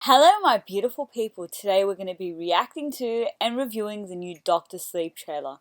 Hello, my beautiful people. Today we're going to be reacting to and reviewing the new Doctor Sleep trailer.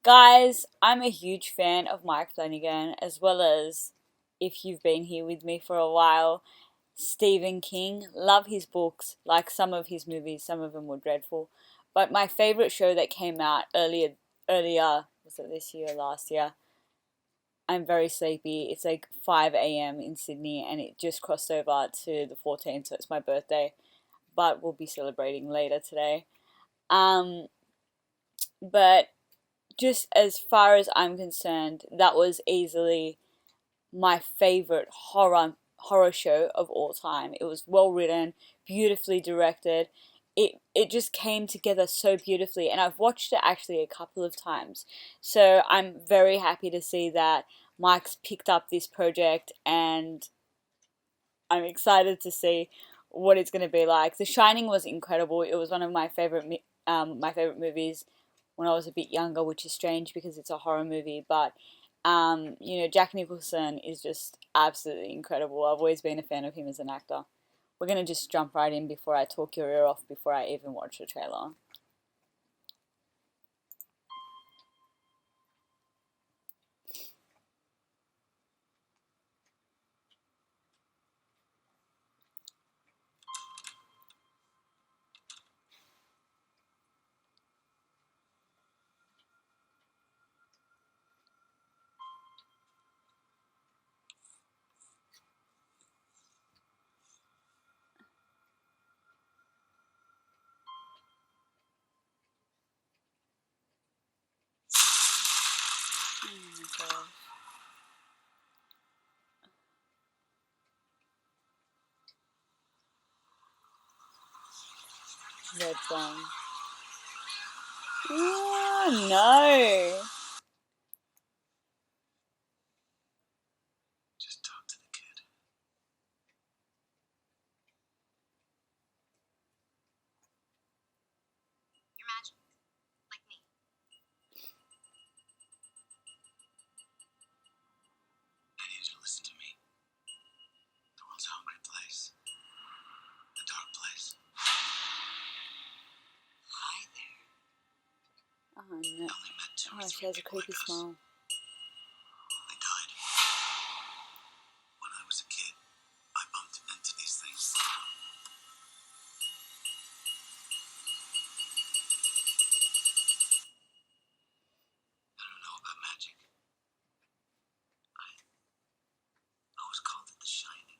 Guys, I'm a huge fan of Mike Flanagan, as well as, if you've been here with me for a while, Stephen King. Love his books, like some of his movies, some of them were dreadful. But my favorite show that came out earlier, was it this year or last year? I'm very sleepy. It's like 5 a.m. in Sydney and it just crossed over to the 14th, so it's my birthday. But we'll be celebrating later today. Um, but just as far as I'm concerned, that was easily my favorite horror show of all time. It was well written, beautifully directed. It just came together so beautifully, and I've watched it actually a couple of times. So I'm very happy to see that Mike's picked up this project, and I'm excited to see what it's going to be like. The Shining was incredible. It was one of my favorite movies when I was a bit younger, which is strange because it's a horror movie. But Jack Nicholson is just absolutely incredible. I've always been a fan of him as an actor. We're gonna just jump right in before I talk your ear off before I even watch the trailer. Oh my gosh. Red song. Oh no. Just talk to the kid. You're magic, like me. I need you to listen to me. The world's a hungry place. A dark place. Hi there. Oh no. I only met two or Oh, she three has a people creepy like us. smile. They died. When I was a kid, I bumped into these things. I don't know about magic. I was called it the Shining.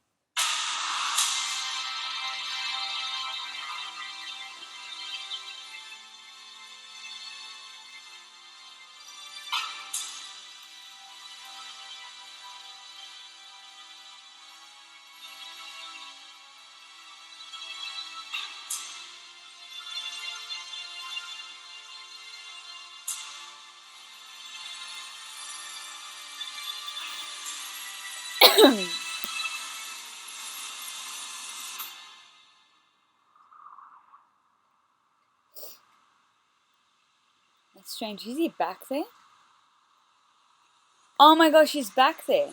That's strange. Is he back there? Oh my gosh, he's back there.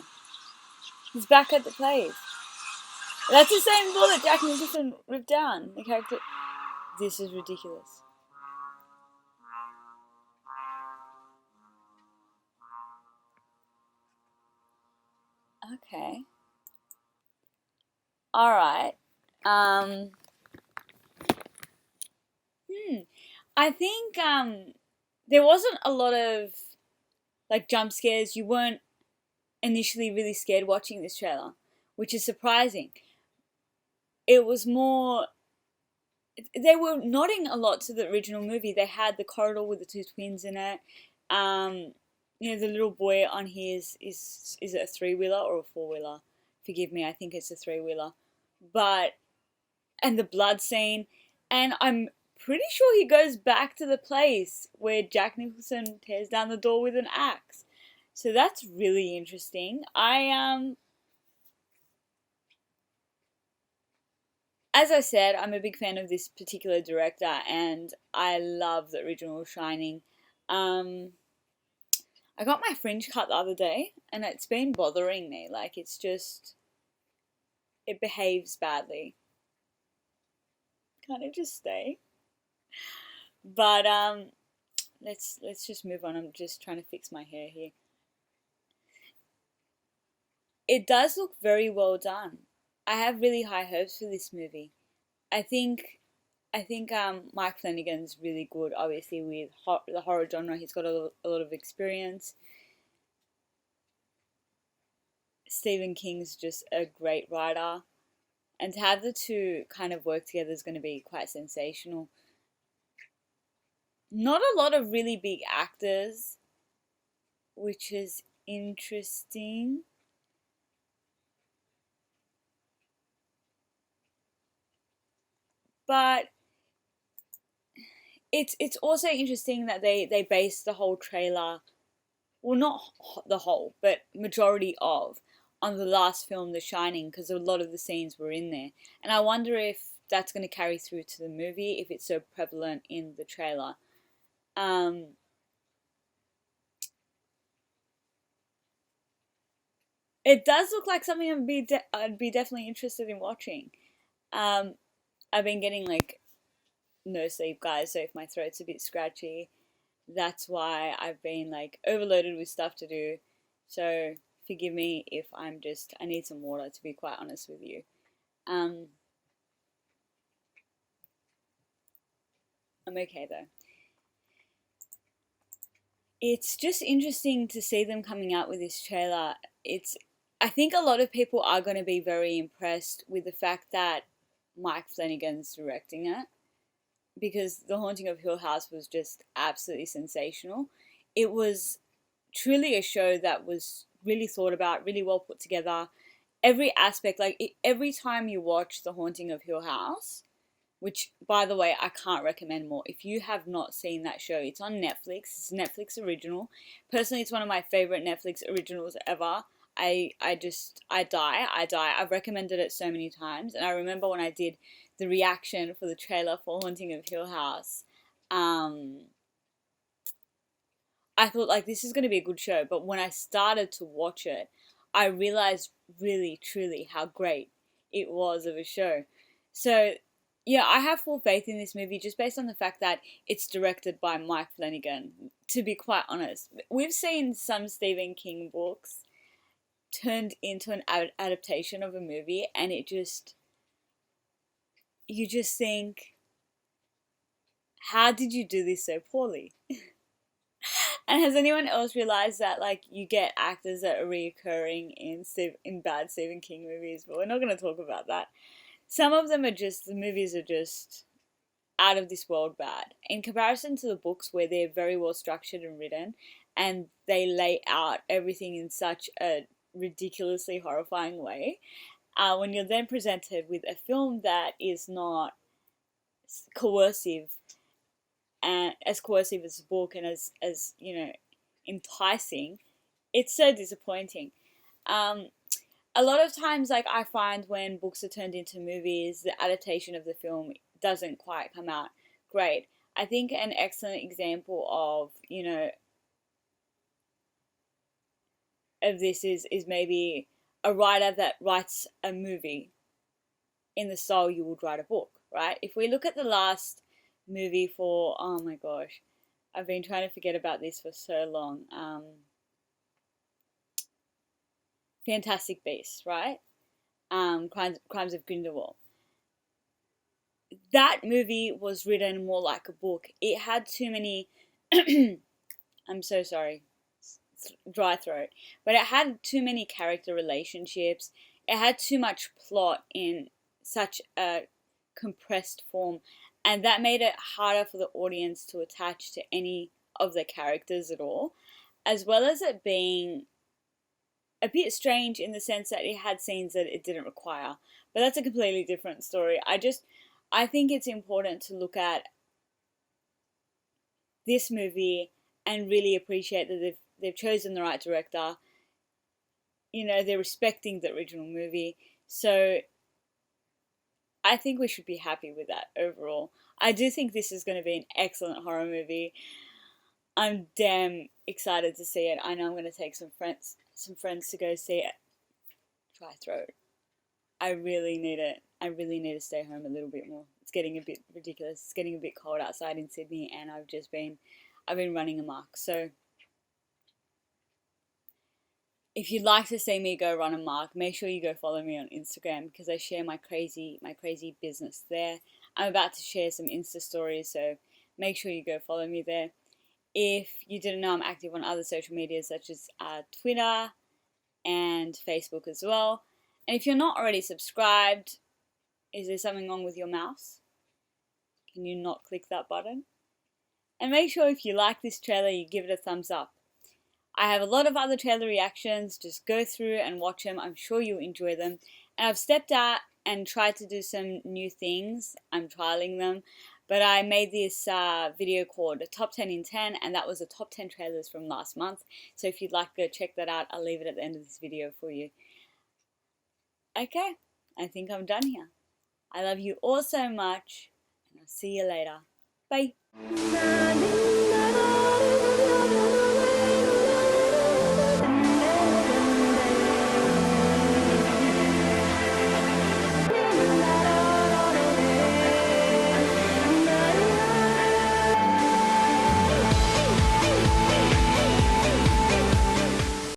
He's back at the place. That's the same door that Jack Nicholson ripped down. The character. This is ridiculous. Okay. Alright. Um. I think there wasn't a lot of like jump scares. You weren't initially really scared watching this trailer, which is surprising. It was more they were nodding a lot to the original movie. They had the corridor with the two twins in it. Um, the little boy on his is it a three-wheeler or a four-wheeler? Forgive me, I think it's a three-wheeler. But and the blood scene, and I'm pretty sure he goes back to the place where Jack Nicholson tears down the door with an axe. So that's really interesting. As I said, I'm a big fan of this particular director, and I love the original Shining. Um, I got my fringe cut the other day, and it's been bothering me. Like, it's just, it behaves badly. Can't it just stay? But let's just move on. I'm just trying to fix my hair here. It does look very well done. I have really high hopes for this movie. I think Mike Flanagan's really good. Obviously, with the horror genre, he's got a lot of experience. Stephen King's just a great writer, and to have the two kind of work together is going to be quite sensational. Not a lot of really big actors, which is interesting. But it's also interesting that they base the whole trailer, well, not the whole, but majority of, on the last film, The Shining, because a lot of the scenes were in there. And I wonder if that's going to carry through to the movie, if it's so prevalent in the trailer. It does look like something I'd be definitely interested in watching. Um, I've been getting like no sleep, guys, so if my throat's a bit scratchy, that's why I've been like overloaded with stuff to do. So forgive me if I need some water, to be quite honest with you. Um, I'm okay though. It's just interesting to see them coming out with this trailer. I think a lot of people are going to be very impressed with the fact that Mike Flanagan's directing it, because The Haunting of Hill House was just absolutely sensational. It was truly a show that was really thought about, really well put together. Every aspect, every time you watch The Haunting of Hill House, which, by the way, I can't recommend more. If you have not seen that show, it's on Netflix. It's a Netflix original. Personally, it's one of my favorite Netflix originals ever. I die. I've recommended it so many times, and I remember when I did the reaction for the trailer for Haunting of Hill House. I thought like this is going to be a good show, but when I started to watch it, I realized really truly how great it was of a show. So yeah, I have full faith in this movie just based on the fact that it's directed by Mike Flanagan. To be quite honest, we've seen some Stephen King books turned into an adaptation of a movie, and you just think, how did you do this so poorly? And has anyone else realized that like you get actors that are reoccurring in bad Stephen King movies? But we're not going to talk about that. Some of them are just, the movies are just out of this world bad in comparison to the books, where they're very well structured and written, and they lay out everything in such a ridiculously horrifying way. When you're then presented with a film that is not coercive, and as coercive as the book, and as you know, enticing, it's so disappointing. Um, a lot of times, like, I find when books are turned into movies, the adaptation of the film doesn't quite come out great. I think an excellent example of, of this is maybe a writer that writes a movie in the style you would write a book, right? If we look at the last movie for, oh my gosh, I've been trying to forget about this for so long. Fantastic Beasts, right? Crimes of Grindelwald. That movie was written more like a book. It had too many. I'm so sorry, dry throat. But it had too many character relationships. It had too much plot in such a compressed form, and that made it harder for the audience to attach to any of the characters at all, as well as it being a bit strange in the sense that it had scenes that it didn't require. But that's a completely different story. I think it's important to look at this movie and really appreciate that they've chosen the right director. You know, they're respecting the original movie. So I think we should be happy with that overall. I do think this is going to be an excellent horror movie. I'm damn excited to see it. I know I'm going to take some friends to go see it. Dry throat. I really need it. I really need to stay home a little bit more. It's getting a bit ridiculous. It's getting a bit cold outside in Sydney, and I've been running amok. So if you'd like to see me go run amok, make sure you go follow me on Instagram, because I share my crazy business there. I'm about to share some Insta stories, so make sure you go follow me there. If you didn't know, I'm active on other social media such as Twitter and Facebook as well. And if you're not already subscribed, is there something wrong with your mouse? Can you not click that button? And make sure if you like this trailer, you give it a thumbs up. I have a lot of other trailer reactions. Just go through and watch them. I'm sure you'll enjoy them. And I've stepped out and tried to do some new things. I'm trialing them. But I made this video called Top 10 in 10, and that was the top 10 trailers from last month. So if you'd like to go check that out, I'll leave it at the end of this video for you. Okay, I think I'm done here. I love you all so much, and I'll see you later. Bye.